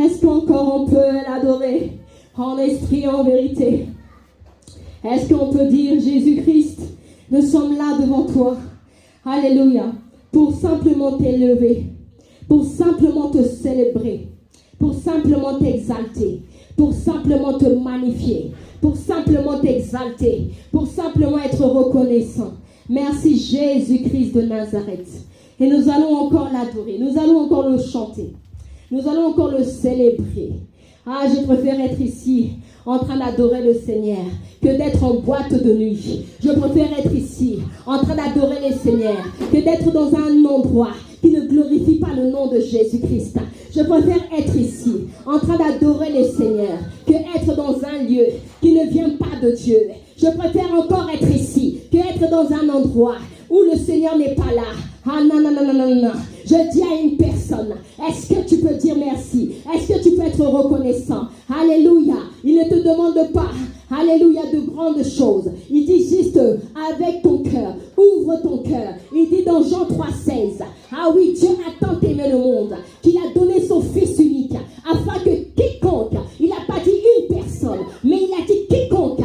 Est-ce qu'encore on peut l'adorer en esprit et en vérité? Est-ce qu'on peut dire, Jésus-Christ, nous sommes là devant toi, alléluia, pour simplement t'élever, pour simplement te célébrer, pour simplement t'exalter, pour simplement te magnifier, pour simplement t'exalter, pour simplement être reconnaissant. Merci Jésus-Christ de Nazareth. Et nous allons encore l'adorer, nous allons encore le chanter, nous allons encore le célébrer. Ah, je préfère être ici en train d'adorer le Seigneur que d'être en boîte de nuit. Je préfère être ici en train d'adorer le Seigneur que d'être dans un endroit qui ne glorifie pas le nom de Jésus-Christ. Je préfère être ici en train d'adorer le Seigneur que être dans un lieu qui ne vient pas de Dieu. Je préfère encore être ici que être dans un endroit où le Seigneur n'est pas là. Ah non, non, non, non, non, non. Je dis à une personne, est-ce que tu peux dire merci? Est-ce que tu peux être reconnaissant? Alléluia. Il ne te demande pas, alléluia, de grandes choses. Il dit juste, avec ton cœur, ouvre ton cœur. Il dit dans Jean 3,16, ah oui, Dieu a tant aimé le monde qu'il a donné son Fils unique, afin que quiconque, il n'a pas dit une personne, mais il a dit quiconque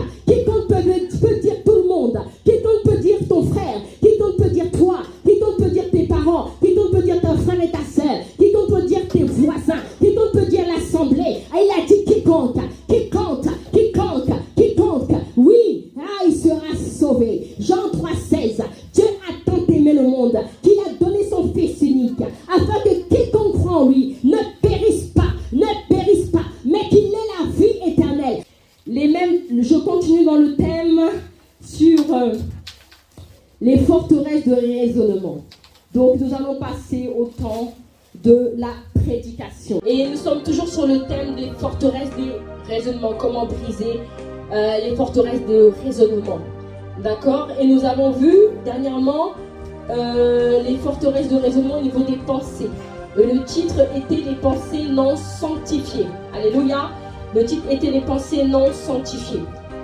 peut dire tout le monde, quiconque peut dire ton frère, quiconque peut dire toi, quiconque peut dire tes parents, quiconque peut dire ton frère et ta soeur, quiconque peut dire tes voisins, quiconque peut dire l'assemblée. Et il a dit quiconque, oui, il sera sauvé. Jean 3,16, Dieu a tant aimé le monde qu'il a donné son Fils unique, afin que quiconque croit en lui ne périsse pas, mais qu'il ait la vie éternelle. Je continue dans le thème sur les forteresses de raisonnement. Donc nous allons passer au temps de la prédication. Et nous sommes toujours sur le thème des forteresses de raisonnement. Comment briser les forteresses de raisonnement. D'accord? Et nous avons vu dernièrement les forteresses de raisonnement au niveau des pensées. Le titre était les pensées non sanctifiées. Alléluia. Le titre était les pensées non sanctifiées.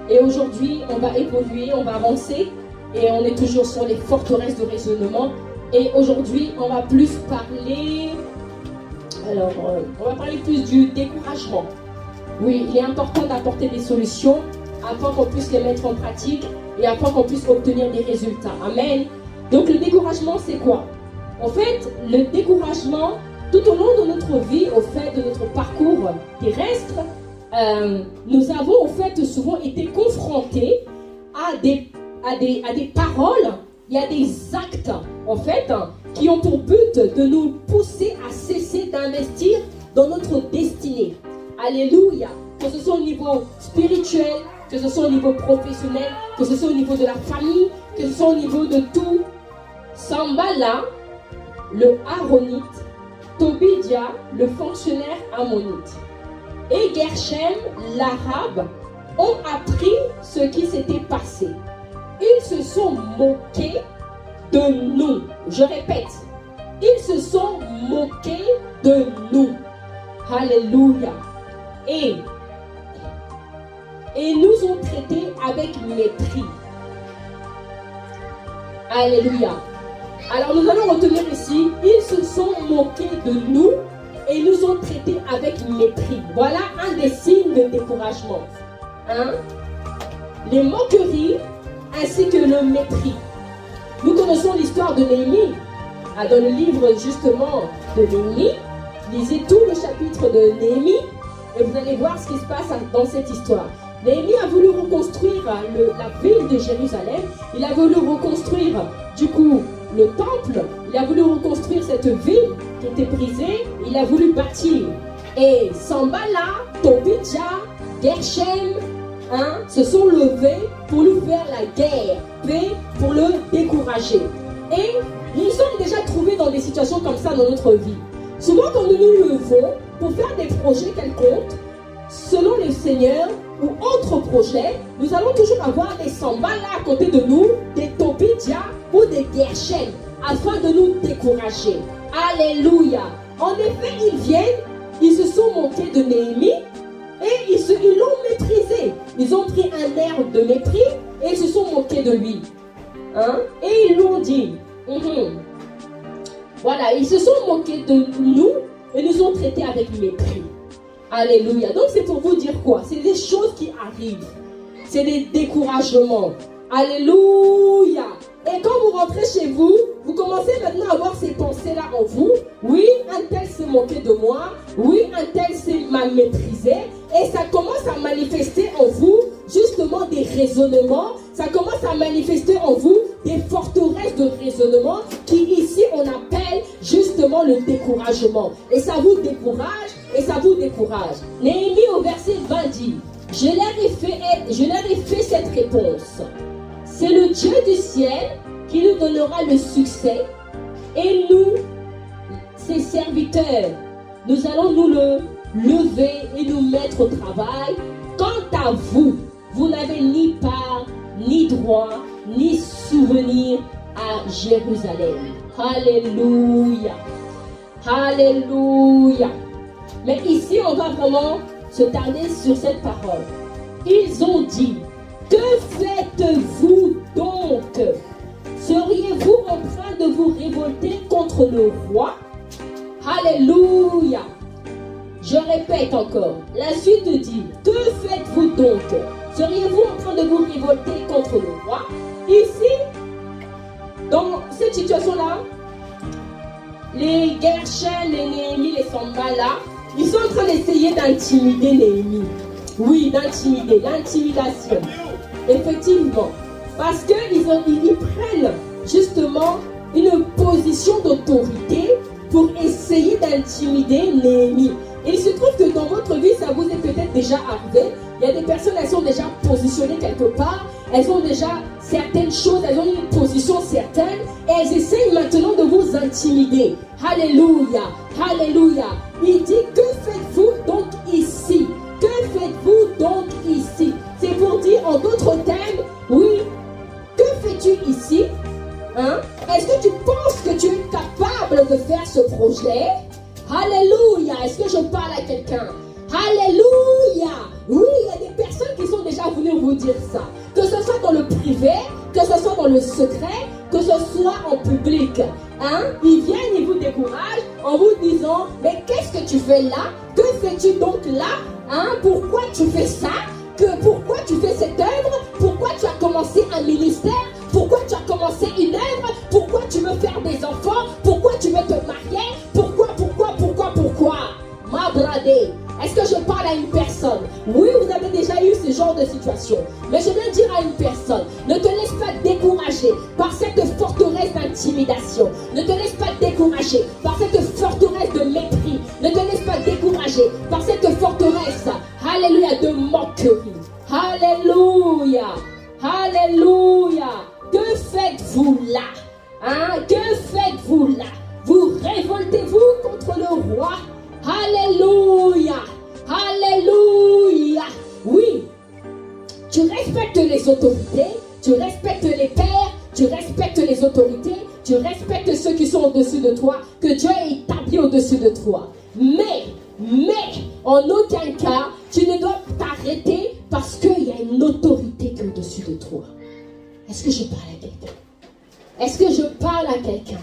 Et aujourd'hui, on va évoluer, on va avancer. Et on est toujours sur les forteresses de raisonnement. Et aujourd'hui, on va plus parler... Alors, on va parler plus du découragement. Oui, il est important d'apporter des solutions afin qu'on puisse les mettre en pratique et afin qu'on puisse obtenir des résultats. Amen. Donc, le découragement, c'est quoi? En fait, le découragement, tout au long de notre vie, au fait de notre parcours terrestre, nous avons en fait souvent été confrontés à des paroles, il y a des actes en fait qui ont pour but de nous pousser à cesser d'investir dans notre destinée. Alléluia. Que ce soit au niveau spirituel, que ce soit au niveau professionnel, que ce soit au niveau de la famille, que ce soit au niveau de tout. Sambala, le Aaronite, Tobidja, le fonctionnaire ammonite, et Gershom, l'arabe, ont appris ce qui s'était passé. Ils se sont moqués de nous. Je répète, ils se sont moqués de nous. Alléluia. Et nous ont traités avec mépris. Alléluia. Alors nous allons retenir ici, ils se sont moqués de nous et nous ont traités avec mépris. Voilà un des signes de découragement. Les moqueries ainsi que le mépris. Nous connaissons l'histoire de Néhémie. Dans le livre justement de Néhémie, lisez tout le chapitre de Néhémie et vous allez voir ce qui se passe dans cette histoire. Néhémie a voulu reconstruire la ville de Jérusalem. Il a voulu reconstruire du coup le temple. Il a voulu reconstruire cette ville qui était brisée. Il a voulu bâtir. Et Sambala, Tobidja, Gershom se sont levés pour lui faire la guerre, pour le décourager. Et nous nous sommes déjà trouvés dans des situations comme ça dans notre vie. Souvent quand nous nous levons pour faire des projets quelconques, selon le Seigneur ou autres projets, nous allons toujours avoir des Sambala à côté de nous, des Tobidja ou des Gershom, afin de nous décourager. Alléluia. En effet, ils viennent, ils se sont moqués de Néhémie et ils l'ont méprisé. Ils ont pris un air de mépris et ils se sont moqués de lui. Et ils lui ont dit, voilà, ils se sont moqués de nous et nous ont traités avec mépris. Alléluia. Donc c'est pour vous dire quoi? C'est des choses qui arrivent. C'est des découragements. Alléluia. Et quand vous rentrez chez vous, vous commencez maintenant à avoir ces pensées-là en vous. Oui, un tel s'est moqué de moi. Oui, un tel m'a méprisé. Et ça commence à manifester en vous justement des raisonnements. Ça commence à manifester en vous des forteresses de raisonnement qui ici on appelle justement le découragement. Et ça vous décourage, et ça vous décourage. Néhémie au verset 20 dit, je leur ai fait cette réponse. C'est le Dieu du ciel qui nous donnera le succès et nous, ses serviteurs, nous allons nous le lever et nous mettre au travail. Quant à vous, vous n'avez ni part, ni droit, ni souvenir à Jérusalem. Alléluia. Alléluia. Mais ici, on va vraiment se tarder sur cette parole. Ils ont dit, que faites-vous donc? Seriez-vous en train de vous révolter contre le roi? Alléluia. Je répète encore. La suite dit, que faites-vous donc? Seriez-vous en train de vous révolter contre le roi? Ici, dans cette situation-là, les Gershon, les Néhémie, les Sambala, ils sont en train d'essayer d'intimider Néhémie. Oui, d'intimider, l'intimidation. Effectivement. Parce qu'ils prennent justement une position d'autorité pour essayer d'intimider Néhémie. Et il se trouve que dans votre vie, ça vous est peut-être déjà arrivé. Il y a des personnes, elles sont déjà positionnées quelque part. Elles ont déjà certaines choses, elles ont une position certaine. Et elles essayent maintenant de vous intimider. Alléluia, alléluia. Il dit, que faites-vous donc ici? Que faites-vous donc ici? C'est pour dire en d'autres termes, oui, que fais-tu ici? Hein? Est-ce que tu penses que tu es capable de faire ce projet? Alléluia. Est-ce que je parle à quelqu'un? Alléluia. Oui, il y a des personnes qui sont déjà venues vous dire ça. Que ce soit dans le privé, que ce soit dans le secret, que ce soit en public. Hein? Ils viennent, ils vous découragent en vous disant, mais qu'est-ce que tu fais là? Que fais-tu donc là? Hein? Pourquoi tu fais ça? Pourquoi tu fais cette œuvre? Pourquoi tu as commencé un ministère? Pourquoi tu as commencé une œuvre? Pourquoi tu veux faire des enfants? Pourquoi tu veux te marier? Pourquoi? Ma bradée. Est-ce que je parle à une personne? Oui, vous avez déjà eu ce genre de situation. Mais je viens dire à une personne, ne te laisse pas décourager par cette forteresse d'intimidation. Ne te laisse pas décourager par cette forteresse de mépris. Ne te laisse pas décourager par cette forteresse, alléluia, de moquerie. Alléluia. Alléluia. Que faites-vous là? Hein? Que faites-vous là? Vous révoltez-vous contre le roi? Alléluia. Alléluia. Oui. Tu respectes les autorités, tu respectes les pères, tu respectes les autorités, tu respectes ceux qui sont au-dessus de toi, que Dieu a établi au-dessus de toi. Mais, en aucun cas, tu ne dois t'arrêter parce qu'il y a une autorité qui est au-dessus de toi. Est-ce que je parle à quelqu'un? Est-ce que je parle à quelqu'un?